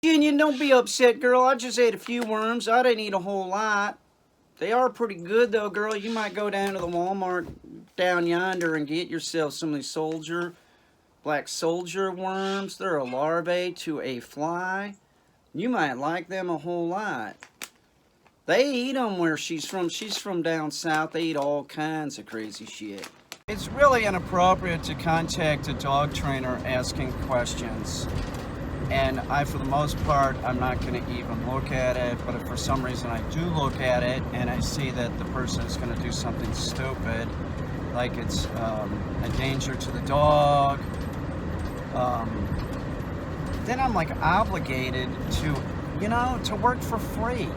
Union, don't be upset, girl. I just ate a few worms. I didn't eat a whole lot. They are pretty good, though, girl. You might go down to the Walmart down yonder and get yourself some of these black soldier worms. They're a larvae to a fly. You might like them a whole lot. They eat them where she's from. She's from down south. They eat all kinds of crazy shit. It's really inappropriate to contact a dog trainer asking questions. And for the most part, I'm not going to even look at it. But if for some reason I do look at it and I see that the person is going to do something stupid, like it's a danger to the dog, then I'm like obligated to work for free.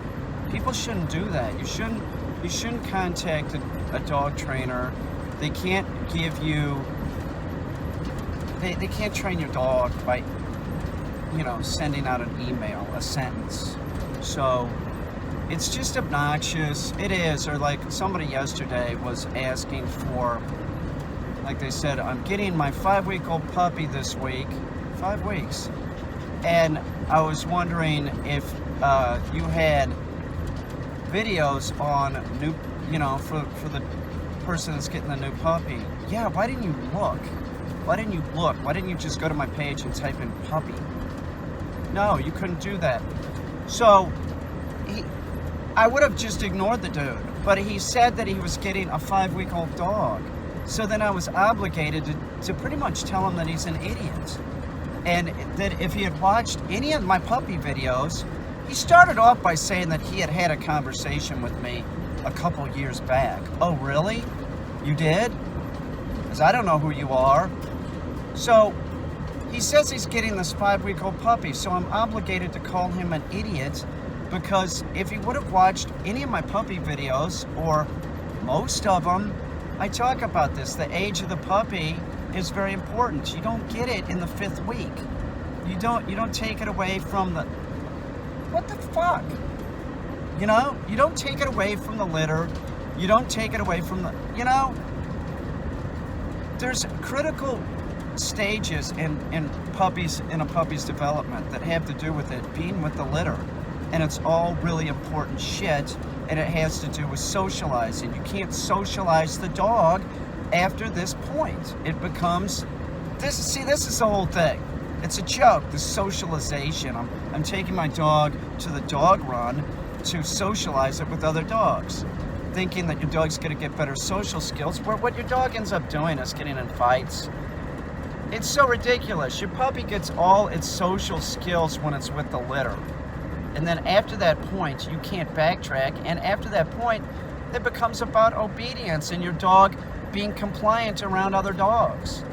People shouldn't do that. You shouldn't contact a dog trainer. They can't give you. They can't train your dog by sending out an email, a sentence. So it's just obnoxious. It is. Or like somebody yesterday was asking for, like they said, I'm getting my 5-week-old puppy this week. 5 weeks. And I was wondering if you had videos on new, for the person that's getting the new puppy. Yeah, why didn't you look? Why didn't you look? Why didn't you just go to my page and type in puppy? No, you couldn't do that. So, I would have just ignored the dude, but he said that he was getting a 5-week-old dog. So then I was obligated to pretty much tell him that he's an idiot. And that if he had watched any of my puppy videos, he started off by saying that he had had a conversation with me a couple years back. Oh, really? You did? Because I don't know who you are. So, he says he's getting this 5-week-old puppy, so I'm obligated to call him an idiot, because if he would have watched any of my puppy videos, or most of them, I talk about this. The age of the puppy is very important. You don't get it in the 5th week. You don't take it away from the... What the fuck? You don't take it away from the litter. You don't take it away from the... There's critical stages in a puppy's development that have to do with it being with the litter, and it's all really important shit, and it has to do with socializing. You can't socialize the dog after this point. It becomes this is the whole thing. It's a joke, the socialization. I'm taking my dog to the dog run to socialize it with other dogs, thinking that your dog's going to get better social skills, where what your dog ends up doing is getting in fights. It's so ridiculous. Your puppy gets all its social skills when it's with the litter. And then after that point, you can't backtrack. And after that point, it becomes about obedience and your dog being compliant around other dogs.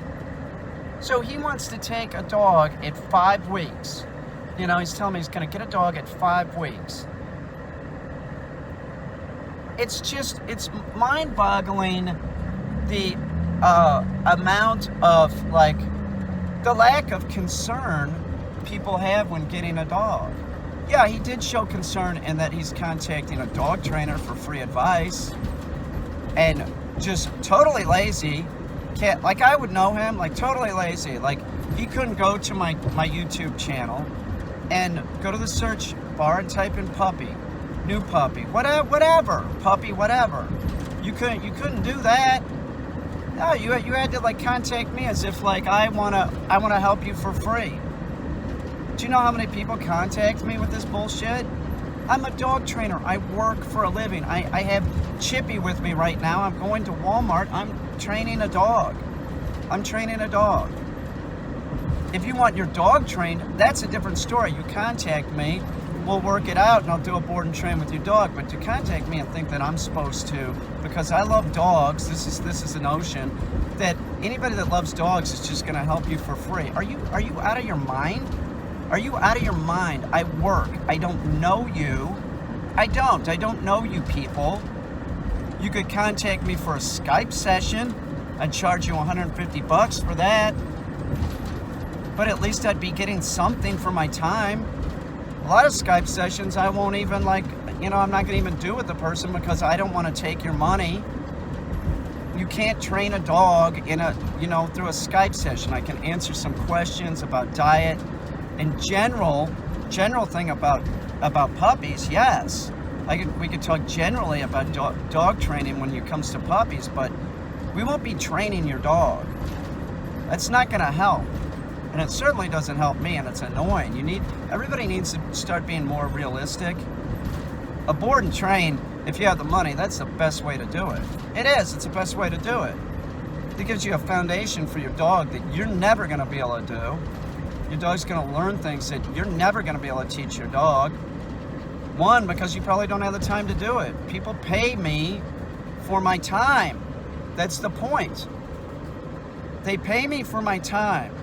So he wants to take a dog at 5 weeks. He's telling me he's going to get a dog at 5 weeks. It's mind-boggling the amount of, the lack of concern people have when getting a dog. Yeah, he did show concern in that he's contacting a dog trainer for free advice, and just totally lazy. I would know him, totally lazy. He couldn't go to my YouTube channel and go to the search bar and type in puppy, new puppy, whatever, puppy, whatever. You couldn't do that. No, you had to contact me as if I wanna help you for free. Do you know how many people contact me with this bullshit? I'm a dog trainer. I work for a living. I have Chippy with me right now. I'm going to Walmart. I'm training a dog. If you want your dog trained, that's a different story. You contact me, we'll work it out, and I'll do a board and train with your dog. But to contact me and think that I'm supposed to, because I love dogs, this is a notion that anybody that loves dogs is just going to help you for free. Are you out of your mind? Are you out of your mind? I work. I don't know you. I don't know you people. You could contact me for a Skype session. I'd charge you $150 for that. But at least I'd be getting something for my time. A lot of Skype sessions I won't even I'm not gonna even do with the person because I don't want to take your money. You can't train a dog through a Skype session. I can answer some questions about diet in general, general thing about puppies, yes. We could talk generally about dog training when it comes to puppies, but we won't be training your dog. That's not going to help. And it certainly doesn't help me, and it's annoying. Everybody needs to start being more realistic. A board and train, if you have the money, that's the best way to do it. It is. It's the best way to do it. It gives you a foundation for your dog that you're never going to be able to do. Your dog's going to learn things that you're never going to be able to teach your dog. One, because you probably don't have the time to do it. People pay me for my time. That's the point. They pay me for my time.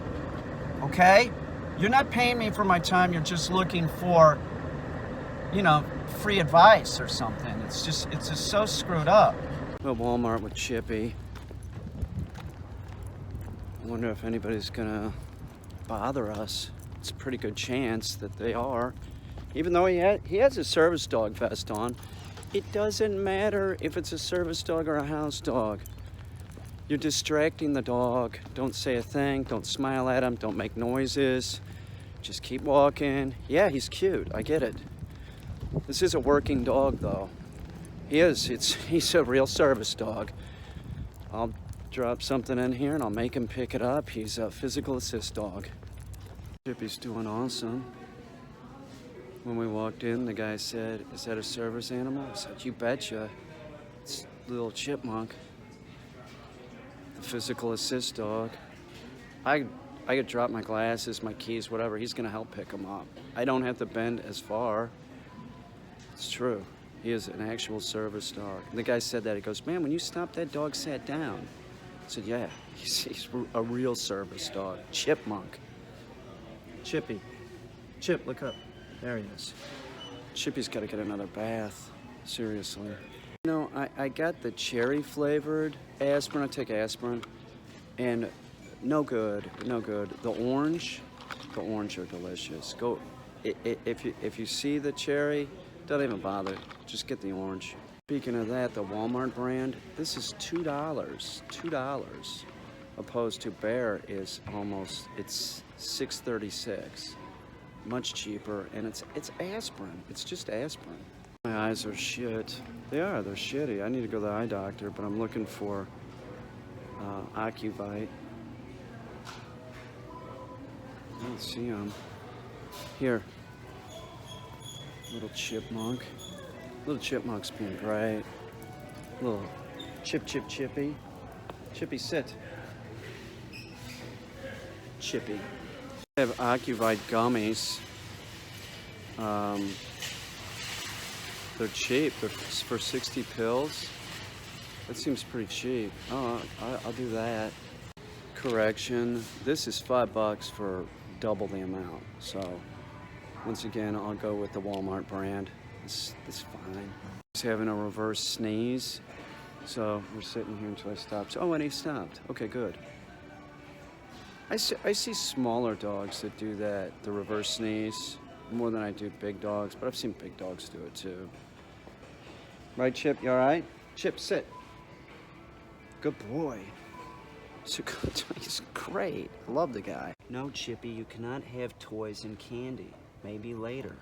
Okay? You're not paying me for my time. You're just looking for, free advice or something. It's just so screwed up. Go Walmart with Chippy. I wonder if anybody's gonna bother us. It's a pretty good chance that they are. Even though he has a service dog vest on, it doesn't matter if it's a service dog or a house dog. You're distracting the dog. Don't say a thing. Don't smile at him. Don't make noises. Just keep walking. Yeah, he's cute. I get it. This is a working dog, though. He is. He's a real service dog. I'll drop something in here and I'll make him pick it up. He's a physical assist dog. Chippy's doing awesome. When we walked in, the guy said, "Is that a service animal?" I said, "You betcha. It's a little chipmunk." The physical assist dog. I could drop my glasses, my keys, whatever. He's gonna help pick them up. I don't have to bend as far. It's true. He is an actual service dog. And the guy said that. He goes, "Man, when you stopped, that dog sat down." I said, "Yeah, he's a real service dog. Chipmunk." Chippy. Chip, look up. There he is. Chippy's got to get another bath. Seriously. I got the cherry flavored aspirin. I take aspirin. And no good. The orange are delicious. If you see the cherry, don't even bother. Just get the orange. Speaking of that, the Walmart brand, this is $2. $2. Opposed to Bear is it's $6.36. Much cheaper, and it's aspirin. It's just aspirin. My eyes are shit. They're shitty. I need to go to the eye doctor, but I'm looking for Ocuvite. I don't see him. Here. Little chipmunk. Little chipmunk's being great. Little Chippy. Chippy, sit. Chippy. I have Ocuvite gummies. They're cheap. They're for 60 pills. That seems pretty cheap. Oh, I'll do that. Correction. This is $5 for double the amount. So, once again, I'll go with the Walmart brand. It's fine. He's having a reverse sneeze. So, we're sitting here until I stop. Oh, and he stopped. Okay, good. I see smaller dogs that do that, the reverse sneeze, more than I do big dogs, but I've seen big dogs do it too. Right, Chip? You all right? Chip, sit. Good boy. He's great. I love the guy. No, Chippy, you cannot have toys and candy. Maybe later.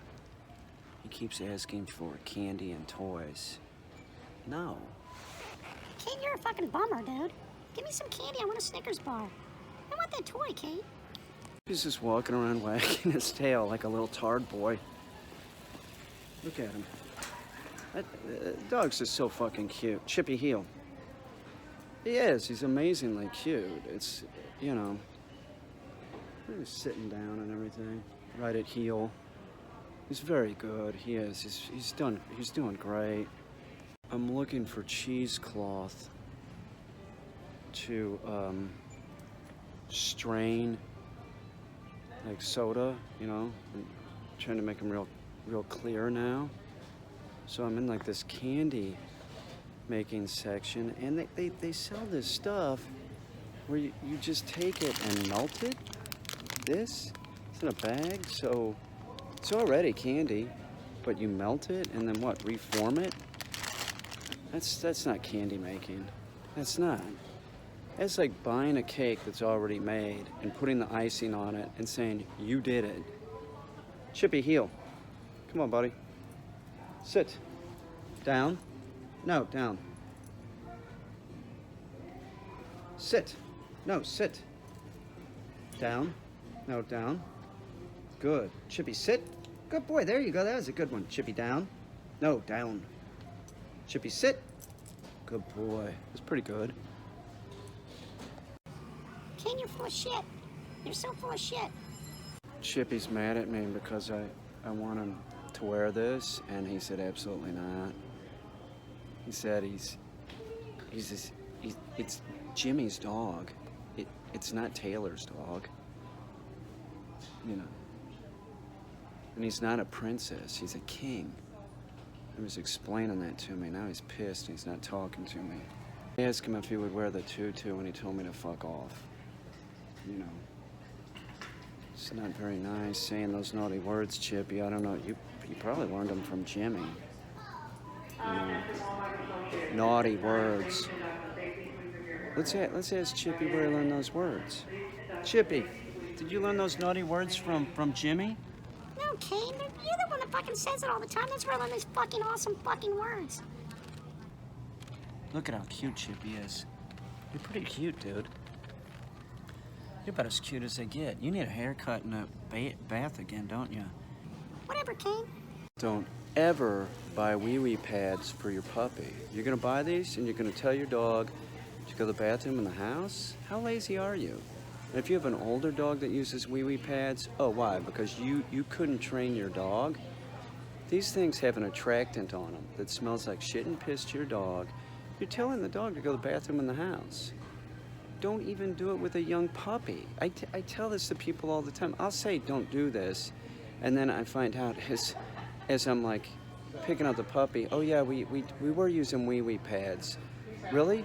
He keeps asking for candy and toys. No. Caine, you're a fucking bummer, dude. Give me some candy. I want a Snickers bar. I want that toy, Caine. He's just walking around wagging his tail like a little tard boy. Look at him. That dog's just so fucking cute. Chippy heel. He is. He's amazingly cute. It's, he's sitting down and everything. Right at heel. He's very good. He is. He's doing great. I'm looking for cheesecloth to strain like soda, I'm trying to make them real clear now. So I'm in like this candy making section, and they sell this stuff where you just take it and melt it. This it's in a bag, so it's already candy, but you melt it and then what, reform it? That's not candy making. That's not. It's like buying a cake that's already made and putting the icing on it and saying, "You did it." Chippy, heel. Come on, buddy. Sit. Down. No, down. Sit. No, sit. Down. No, down. Good. Chippy, sit. Good boy. There you go. That was a good one. Chippy, down. No, down. Chippy, sit. Good boy. That's pretty good. Caine, you're full of shit. You're so full of shit. Chippy's mad at me because I want him to wear this, and he said absolutely not. He said it's Jimmy's dog. It's not Taylor's dog. You know. And he's not a princess, he's a king. He was explaining that to me. Now he's pissed and he's not talking to me. I asked him if he would wear the tutu and he told me to fuck off. You know. It's not very nice saying those naughty words, Chippy. I don't know. You probably learned them from Jimmy. You know, naughty words. Let's ask Chippy where he learned those words. Chippy, did you learn those naughty words from Jimmy? No, Caine, you're the one that fucking says it all the time. That's where I learn these fucking awesome fucking words. Look at how cute Chippy is. You're pretty cute, dude. You're about as cute as they get. You need a haircut and a bath again, don't you? Whatever, Caine. Don't ever buy wee-wee pads for your puppy. You're gonna buy these and you're gonna tell your dog to go to the bathroom in the house? How lazy are you? And if you have an older dog that uses wee-wee pads, oh, why? Because you couldn't train your dog? These things have an attractant on them that smells like shit and piss to your dog. You're telling the dog to go to the bathroom in the house. Don't even do it with a young puppy. I tell this to people all the time. I'll say, don't do this. And then I find out as I'm like picking up the puppy, oh yeah, we were using wee-wee pads. Really?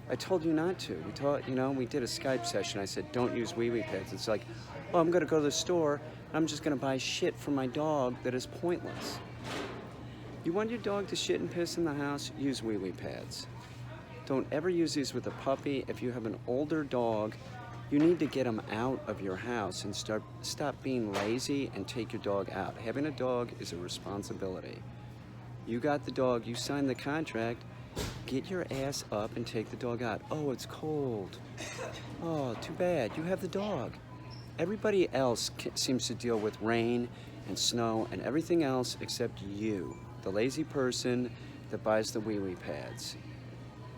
I told you not to. We did a Skype session. I said, don't use wee-wee pads. It's like, oh, I'm gonna go to the store and I'm just gonna buy shit for my dog that is pointless. You want your dog to shit and piss in the house? Use wee-wee pads. Don't ever use these with a puppy. If you have an older dog, you need to get them out of your house and stop being lazy and take your dog out. Having a dog is a responsibility. You got the dog, you signed the contract, get your ass up and take the dog out. Oh, it's cold. Oh, too bad. You have the dog. Everybody else seems to deal with rain and snow and everything else except you, the lazy person that buys the wee-wee pads.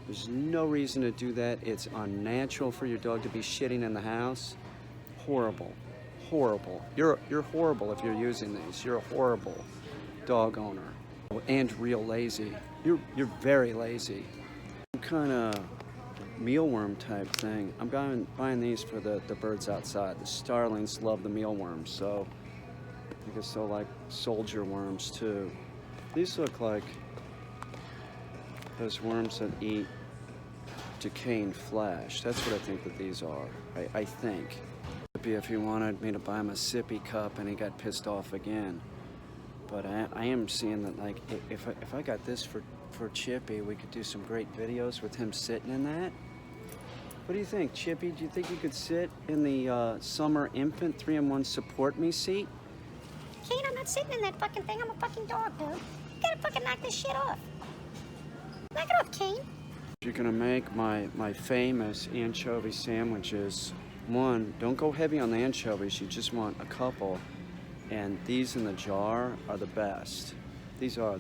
There's no reason to do that. It's unnatural for your dog to be shitting in the house. Horrible. Horrible. You're horrible if you're using these. You're a horrible dog owner. And real lazy. You're very lazy. Some kind of mealworm type thing. I'm buying these for the birds outside. The starlings love the mealworms, so I guess they'll like soldier worms too. These look like those worms that eat decaying flesh. That's what I think that these are. I think. If he wanted me to buy him a sippy cup and he got pissed off again. But I am seeing that, like, if I got this for Chippy, we could do some great videos with him sitting in that. What do you think, Chippy? Do you think you could sit in the summer infant 3-in-1 support me seat? Caine, I'm not sitting in that fucking thing. I'm a fucking dog, dude. You gotta fucking knock this shit off. Knock it off, Caine. If you're gonna make my famous anchovy sandwiches, one, don't go heavy on the anchovies. You just want a couple. And these in the jar are the best. These are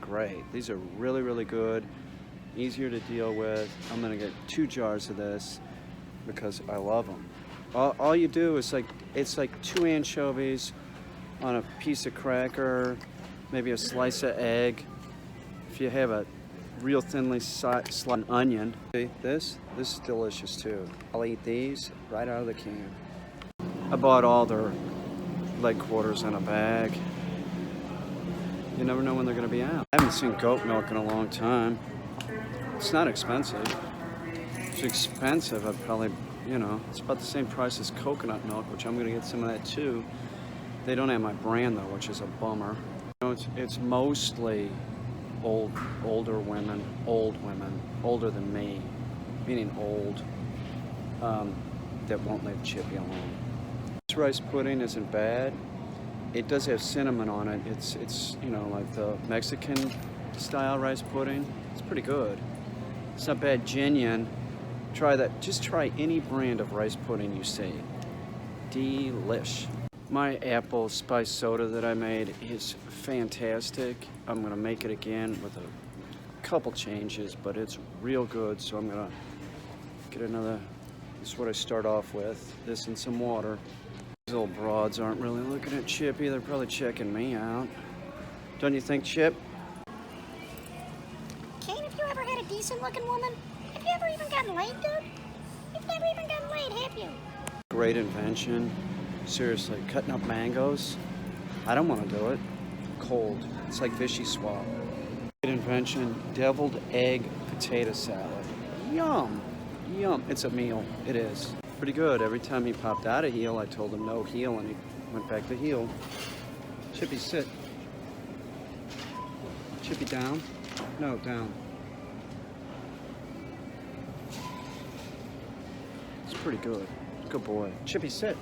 great. These are really, really good, easier to deal with. I'm gonna get 2 jars of this because I love them. All you do is it's like 2 anchovies on a piece of cracker, maybe a slice of egg. If you have a real thinly sliced onion. See, this is delicious too. I'll eat these right out of the can. I bought all their leg quarters in a bag. You never know when they're gonna be out. I haven't seen goat milk in a long time. It's not expensive. It's expensive, I'd probably, it's about the same price as coconut milk, which I'm gonna get some of that too. They don't have my brand though, which is a bummer. It's mostly older women, older than me, meaning old, that won't leave Chippy alone. This rice pudding isn't bad. it does have cinnamon on it. It's you know, like the Mexican style rice pudding. It's pretty good. It's not bad. Genuine. Try that. Just try any brand of rice pudding you see. Delish. My apple spice soda that I made is fantastic. I'm gonna make it again with a couple changes, but it's real good. So I'm gonna get another. This is what I start off with. This and some water. These old broads aren't really looking at Chippy. They're probably checking me out. Don't you think, Chip? Caine, have you ever had a decent-looking woman? Have you ever even gotten laid, dude? You've never even gotten laid, have you? Great invention. Seriously, cutting up mangoes. I don't want to do it. Cold. It's like Vichy swap. Great invention. Deviled egg potato salad. Yum. Yum. It's a meal. It is. Pretty good. Every time he popped out of heel, I told him no heel, and he went back to heel. Chippy, sit. Chippy, down. No, down. It's pretty good. Good boy. Chippy, sit.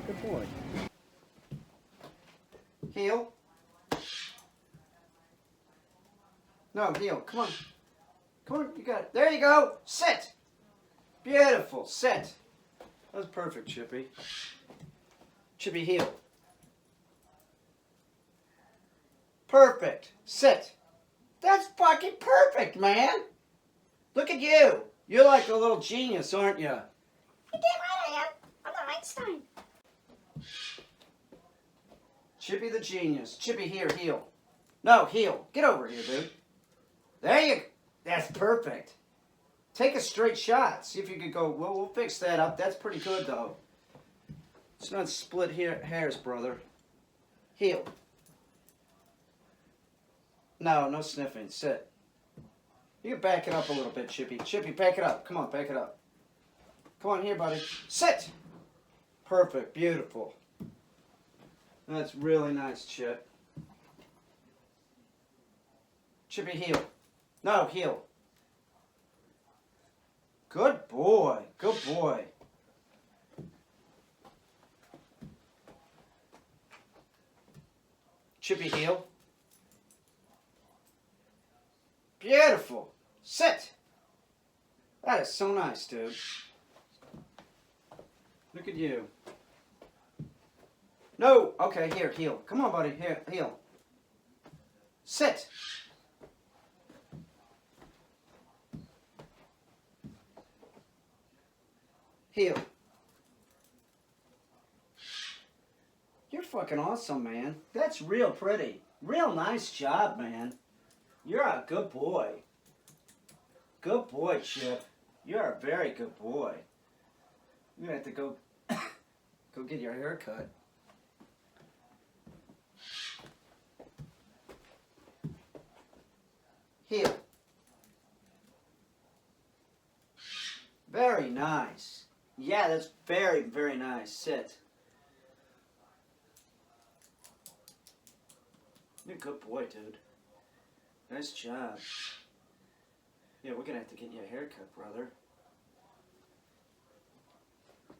Good boy. Heel. No, heel. Come on. Come on, you got it. There you go. Sit. Beautiful. Sit. That was perfect, Chippy. Chippy, heel. Perfect. Sit. That's fucking perfect, man. Look at you. You're like a little genius, aren't you? You're damn right I am. I'm not Einstein. Chippy the genius. Chippy, here, heel. No, heel. Get over here, dude. There you go. That's perfect. Take a straight shot. See if you could go. Well, we'll fix that up. That's pretty good, though. It's not split hairs, brother. Heel. No, no sniffing. Sit. You can back it up a little bit, Chippy. Chippy, back it up. Come on, back it up. Come on here, buddy. Sit. Perfect. Beautiful. That's really nice, Chip. Chippy, heel. No, heel. Good boy. Good boy. Chippy, heel. Beautiful. Sit. That is so nice, dude. Look at you. No. Okay, here, heel. Come on, buddy. Here, heel. Sit. Heel. You're fucking awesome, man. That's real pretty. Real nice job, man. You're a good boy. Good boy, Chip. You're a very good boy. You're gonna have to go go get your hair cut. Heel. Very nice. Yeah, that's very, very nice. Sit. You're a good boy, dude. Nice job. Yeah, we're gonna have to get you a haircut, brother.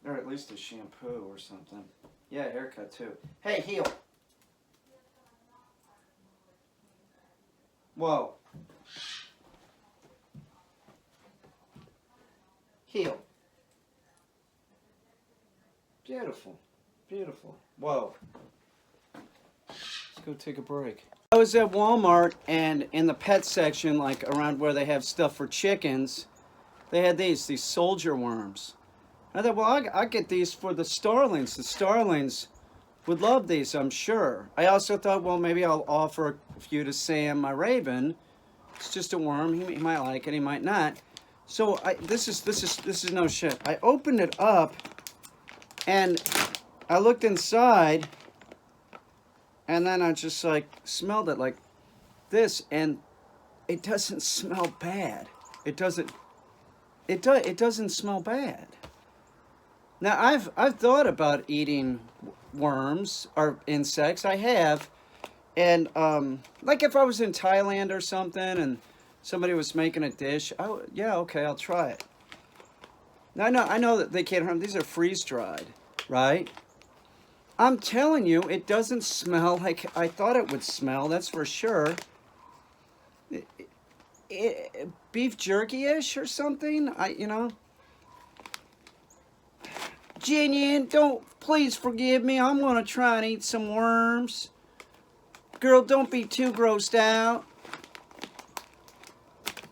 Or at least a shampoo or something. Yeah, a haircut too. Hey, heel. Whoa. Heel. Beautiful. Beautiful. Whoa. Let's go take a break. I was at Walmart, and in the pet section, like around where they have stuff for chickens, they had these soldier worms. I thought, well, I get these for the starlings. The starlings would love these, I'm sure. I also thought, well, maybe I'll offer a few to Sam, my raven. It's just a worm. He might like it. He might not. So this is no shit. I opened it up, and I looked inside, and then I just like smelled it like this, and it doesn't smell bad. It doesn't smell bad. Now I've thought about eating worms or insects. I have, and like if I was in Thailand or something and somebody was making a dish, yeah, okay, I'll try it. Now I know that they can't harm. These are freeze dried, right? I'm telling you, it doesn't smell like I thought it would smell, that's for sure. Beef jerky-ish or something? Jinian, don't, please forgive me. I'm gonna try and eat some worms. Girl, don't be too grossed out.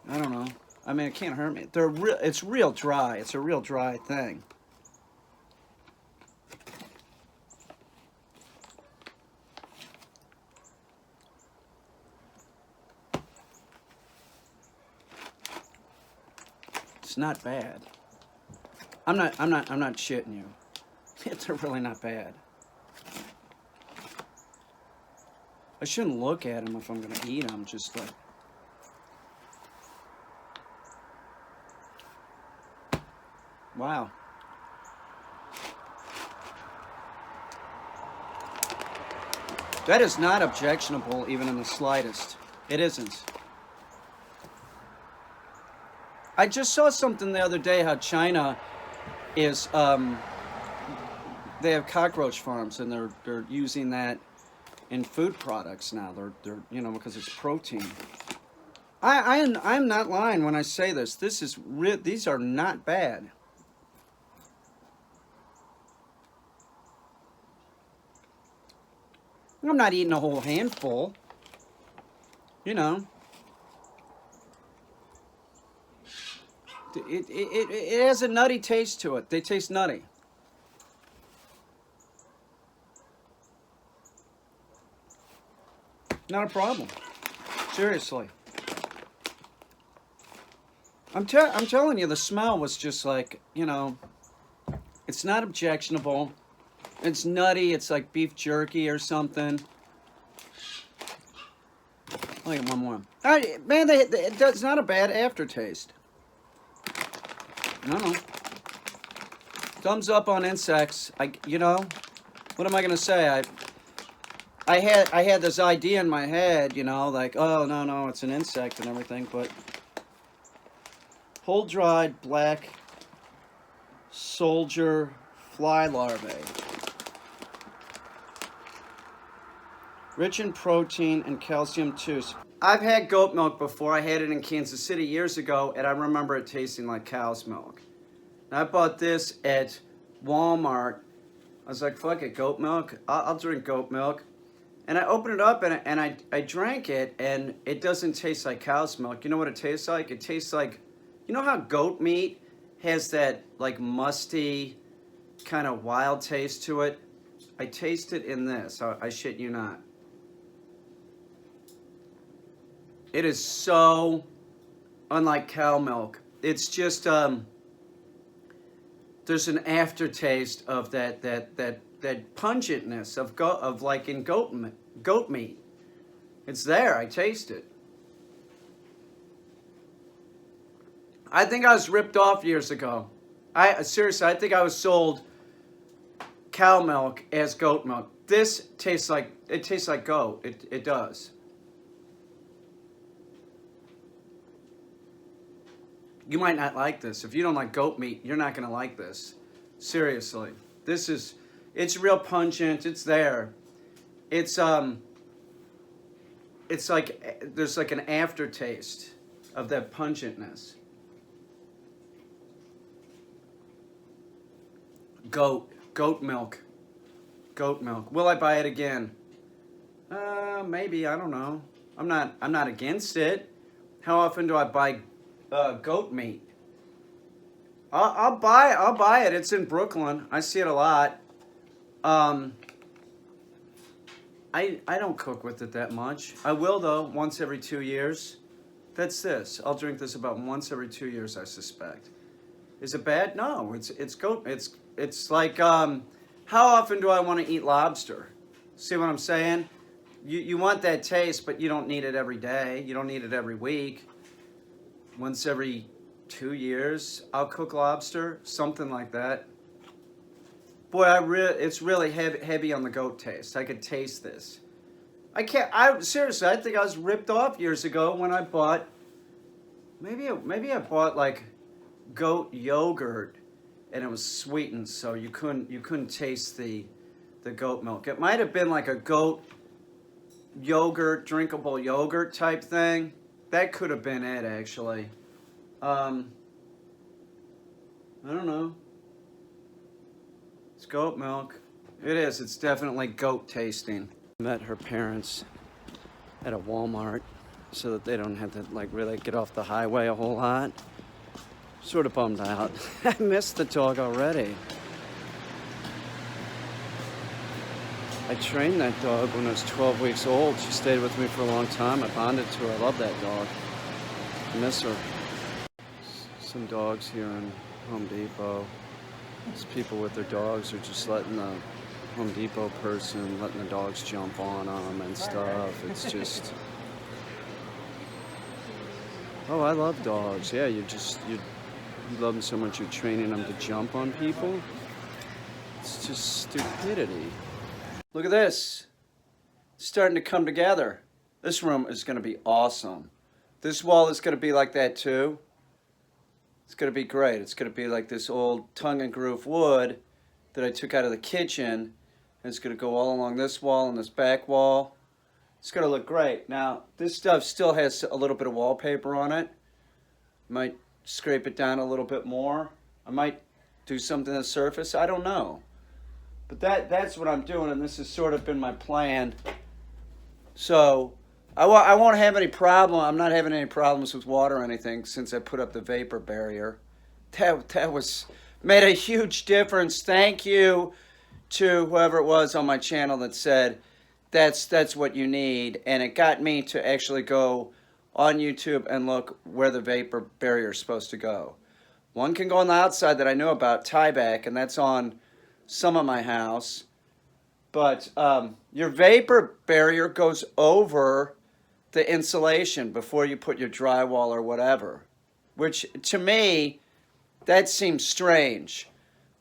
I don't know. I mean, it can't hurt me. It's real dry. It's a real dry thing. It's not bad. I'm not shitting you. They're really not bad. I shouldn't look at them if I'm gonna eat them, just like. Wow. That is not objectionable even in the slightest. It isn't. I just saw something the other day how China is they have cockroach farms and they're using that in food products now. They're because it's protein. I'm not lying when I say this. These are not bad. I'm not eating a whole handful. It has a nutty taste to it. They taste nutty. Not a problem. Seriously. I'm telling you, the smell was just like, it's not objectionable. It's nutty. It's like beef jerky or something. I'll get one more. Man, it's not a bad aftertaste. No. Thumbs up on insects. What am I gonna say? I had this idea in my head, like, oh no, it's an insect and everything, but whole dried black soldier fly larvae. Rich in protein and calcium too. I've had goat milk before. I had it in Kansas City years ago, and I remember it tasting like cow's milk. And I bought this at Walmart. I was like, fuck it, goat milk? I'll drink goat milk. And I opened it up, and I drank it, and it doesn't taste like cow's milk. You know what it tastes like? It tastes like, how goat meat has that, like, musty, kind of wild taste to it? I taste it in this. I shit you not. It is so unlike cow milk. It's just there's an aftertaste of that pungentness of like in goat meat. It's there. I taste it. I think I was ripped off years ago. Seriously, I think I was sold cow milk as goat milk. This tastes like goat. It does. You might not like this. If you don't like goat meat, you're not going to like this. Seriously. It's real pungent. It's there. It's like, there's like an aftertaste of that pungentness. Goat milk. Will I buy it again? Maybe, I don't know. I'm not against it. How often do I buy goat meat? I'll buy it. It's in Brooklyn. I see it a lot. I don't cook with it that much. I will though, once every 2 years. That's this. I'll drink this about once every 2 years, I suspect. Is it bad? No, it's goat. It's like how often do I want to eat lobster? See what I'm saying? You want that taste, but you don't need it every day. You don't need it every week. Once every 2 years, I'll cook lobster, something like that. Boy, it's really heavy on the goat taste. I could taste this. Seriously, I think I was ripped off years ago when I bought, maybe I bought like goat yogurt, and it was sweetened, so you couldn't taste the the goat milk. It might have been like a goat yogurt, drinkable yogurt type thing. That could have been it, actually. I don't know. It's goat milk. It is. It's definitely goat tasting. Met her parents at a Walmart so that they don't have to like really get off the highway a whole lot. Sort of bummed out. I missed the dog already. I trained that dog when I was 12 weeks old. She stayed with me for a long time. I bonded to her. I love that dog. I miss her. Some dogs here in Home Depot. These people with their dogs are just letting the Home Depot person, letting the dogs jump on them and stuff. It's just... Oh, I love dogs. Yeah, you love them so much you're training them to jump on people. It's just stupidity. Look at this. It's starting to come together. This room is going to be awesome. This wall is going to be like that too. It's going to be great. It's going to be like this old tongue and groove wood that I took out of the kitchen. And it's going to go all along this wall and this back wall. It's going to look great. Now, this stuff still has a little bit of wallpaper on it. Might scrape it down a little bit more. I might do something to the surface. I don't know. But that's what I'm doing, and this has sort of been my plan. So I won't have any problem. I'm not having any problems with water or anything since I put up the vapor barrier. That was made a huge difference. Thank you to whoever it was on my channel that said that's what you need, and it got me to actually go on YouTube and look where the vapor barrier is supposed to go. One can go on the outside that I knew about, tieback, and that's on some of my house. But your vapor barrier goes over the insulation before you put your drywall or whatever, which to me, that seems strange.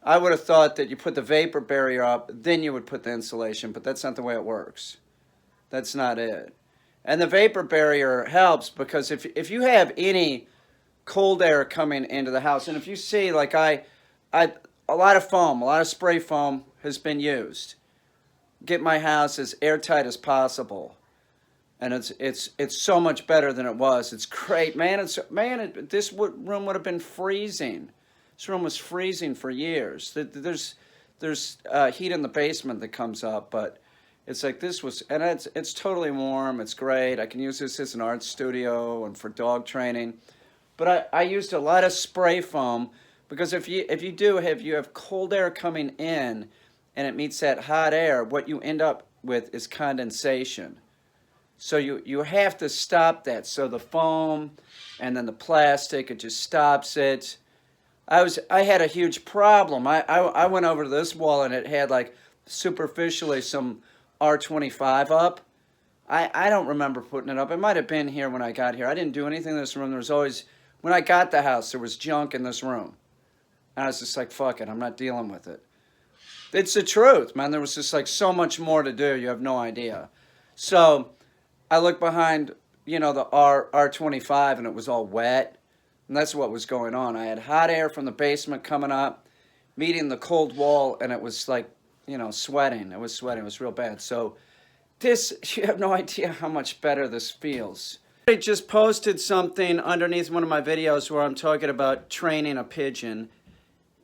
I would have thought that you put the vapor barrier up, then you would put the insulation, but that's not the way it works. That's not it. And the vapor barrier helps because if you have any cold air coming into the house, and if you see, like a lot of foam, a lot of spray foam has been used. Get my house as airtight as possible. And it's so much better than it was. It's great, man. This room would have been freezing. This room was freezing for years. There's heat in the basement that comes up, but it's like this was, and it's totally warm. It's great. I can use this as an art studio and for dog training. But I used a lot of spray foam because if you have cold air coming in and it meets that hot air, what you end up with is condensation. So you have to stop that. So the foam and then the plastic, it just stops it. I had a huge problem. I went over to this wall and it had like superficially some R25 up. I don't remember putting it up. It might have been here when I got here. I didn't do anything in this room. There was always, when I got the house, there was junk in this room. And I was just like, fuck it, I'm not dealing with it. It's the truth, man. There was just like so much more to do. You have no idea. So I looked behind, the R25 and it was all wet. And that's what was going on. I had hot air from the basement coming up, meeting the cold wall, and it was like, sweating. It was sweating. It was real bad. So you have no idea how much better this feels. I just posted something underneath one of my videos where I'm talking about training a pigeon.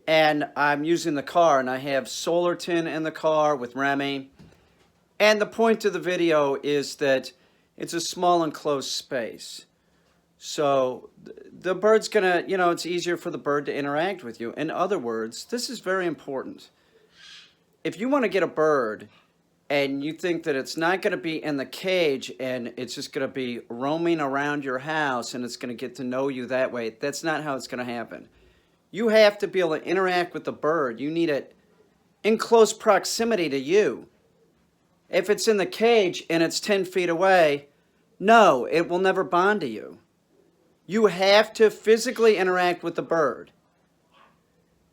And I'm using the car, and I have Solarton in the car with Remy. And the point of the video is that it's a small enclosed space. So the bird's gonna, it's easier for the bird to interact with you. In other words, this is very important. If you want to get a bird and you think that it's not going to be in the cage and it's just going to be roaming around your house and it's going to get to know you that way, that's not how it's going to happen. You have to be able to interact with the bird. You need it in close proximity to you. If it's in the cage and it's 10 feet away, no, it will never bond to you. You have to physically interact with the bird.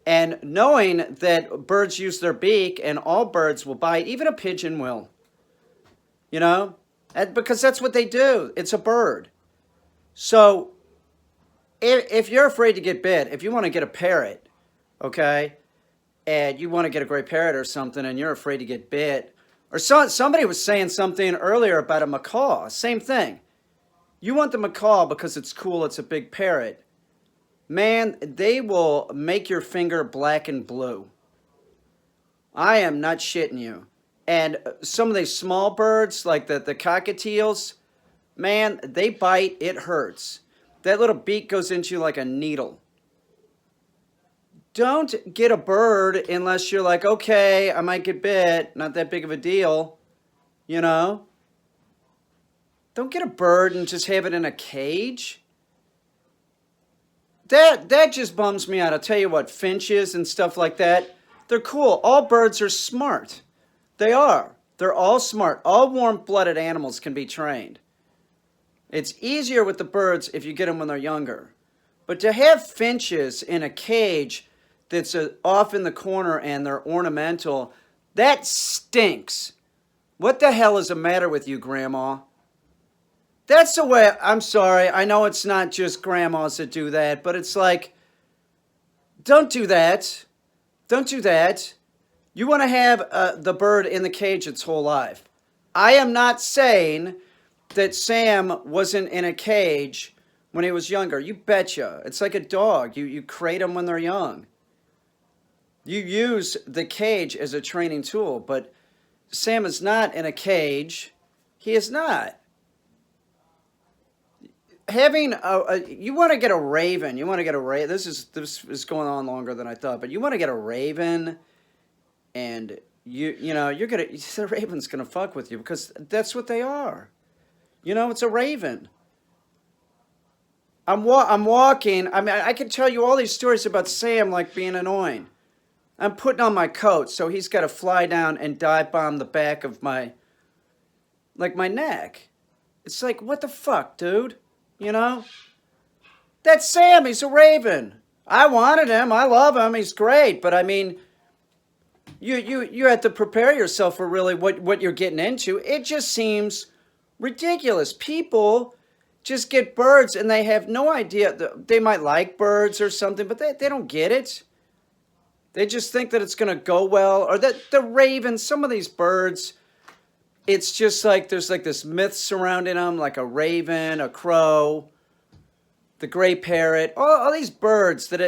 And knowing that birds use their beak and all birds will bite, even a pigeon will. Because that's what they do. It's a bird. So if you're afraid to get bit, if you want to get a parrot, okay, and you want to get a gray parrot or something, and you're afraid to get bit. Or somebody was saying something earlier about a macaw. Same thing. You want the macaw because it's cool, it's a big parrot. Man, they will make your finger black and blue. I am not shitting you. And some of these small birds, like the cockatiels, man, they bite, it hurts. That little beak goes into you like a needle. Don't get a bird unless you're like, okay, I might get bit, not that big of a deal, you know? Don't get a bird and just have it in a cage. That just bums me out. I'll tell you what, finches and stuff like that, they're cool. All birds are smart. They are. They're all smart. All warm-blooded animals can be trained. It's easier with the birds if you get them when they're younger. But to have finches in a cage that's off in the corner and they're ornamental, that stinks. What the hell is the matter with you, Grandma? That's the way, I'm sorry, I know it's not just grandmas that do that, but it's like, don't do that. Don't do that. You want to have the bird in the cage its whole life. I am not saying that Sam wasn't in a cage when he was younger. You betcha. It's like a dog. You crate them when they're young. You use the cage as a training tool, but Sam is not in a cage. He is not. Having you want to get a raven. You want to get a raven. This is going on longer than I thought, but you want to get a raven, and you're gonna the raven's gonna fuck with you because that's what they are. You know, it's a raven. I'm walking. I mean, I can tell you all these stories about Sam like being annoying. I'm putting on my coat, so he's got to fly down and dive bomb the back of my neck. It's like, what the fuck, dude? You know? That's Sam. He's a raven. I wanted him. I love him. He's great. But I mean, you have to prepare yourself for really what you're getting into. It just seems ridiculous. People just get birds and they have no idea. They might like birds or something, but they don't get it. They just think that it's going to go well. Or that the raven, some of these birds, it's just like there's like this myth surrounding them, like a raven, a crow, the gray parrot, all these birds that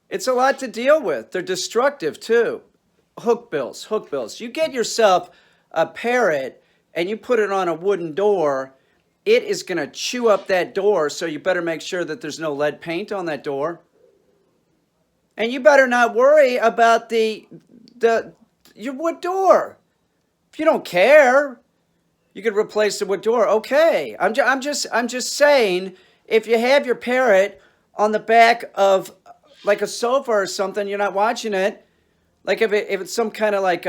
it's a lot to deal with. They're destructive too. Hookbills. You get yourself a parrot and you put it on a wooden door, it is going to chew up that door, so you better make sure that there's no lead paint on that door. And you better not worry about your wood door. If you don't care, you could replace the wood door. Okay, I'm just saying, if you have your parrot on the back of like a sofa or something, you're not watching it. Like if it's some kind of like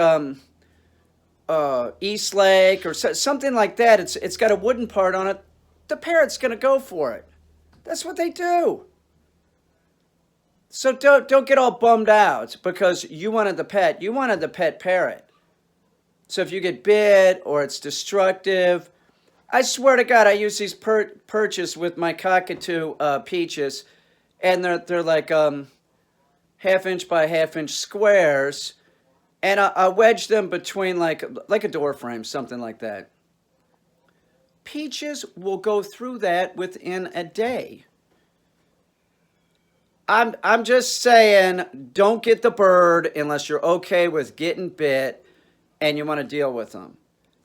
East Lake or something like that, it's got a wooden part on it. The parrot's gonna go for it. That's what they do. So don't get all bummed out because you wanted the pet. You wanted the pet parrot. So if you get bit or it's destructive, I swear to God, I use these perches with my cockatoo peaches, and they're like half-inch by half-inch squares, and I wedge them between like a door frame, something like that. Peaches will go through that within a day. I'm just saying, don't get the bird unless you're okay with getting bit and you want to deal with them.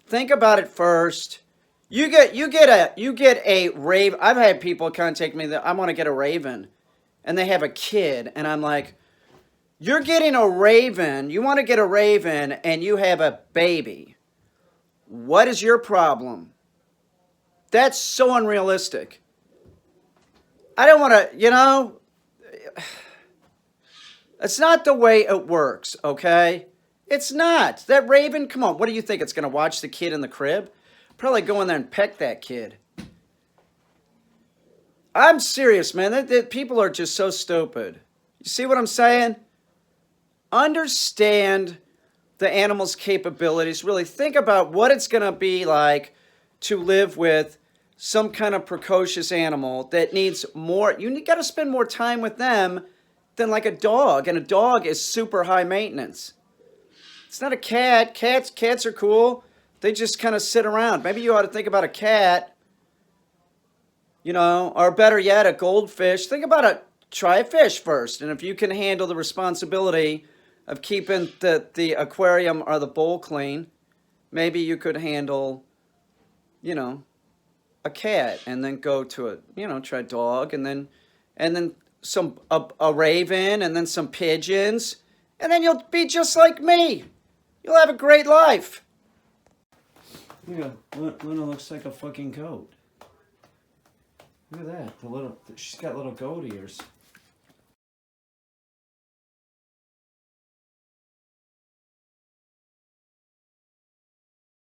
Think about it first. You get a raven. I've had people contact me that I want to get a raven, and they have a kid, and I'm like, you're getting a raven. You want to get a raven, and you have a baby. What is your problem? That's so unrealistic. I don't want to, It's not the way it works, okay? It's not. That raven, come on, what do you think? It's going to watch the kid in the crib? Probably go in there and peck that kid. I'm serious, man. That people are just so stupid. You see what I'm saying? Understand the animal's capabilities. Really think about what it's going to be like to live with some kind of precocious animal that needs more. You got to spend more time with them than like a dog, and a dog is super high maintenance. It's not a cat. Cats are cool. They just kind of sit around. Maybe you ought to think about a cat, you know, or better yet, a goldfish. Think about try a fish first, and if you can handle the responsibility of keeping the aquarium or the bowl clean, maybe you could handle, you know, a cat, and then go to try a dog, and then a raven, and then some pigeons, and then you'll be just like me. You'll have a great life. Yeah, Luna looks like a fucking goat. Look at that. She's got little goat ears.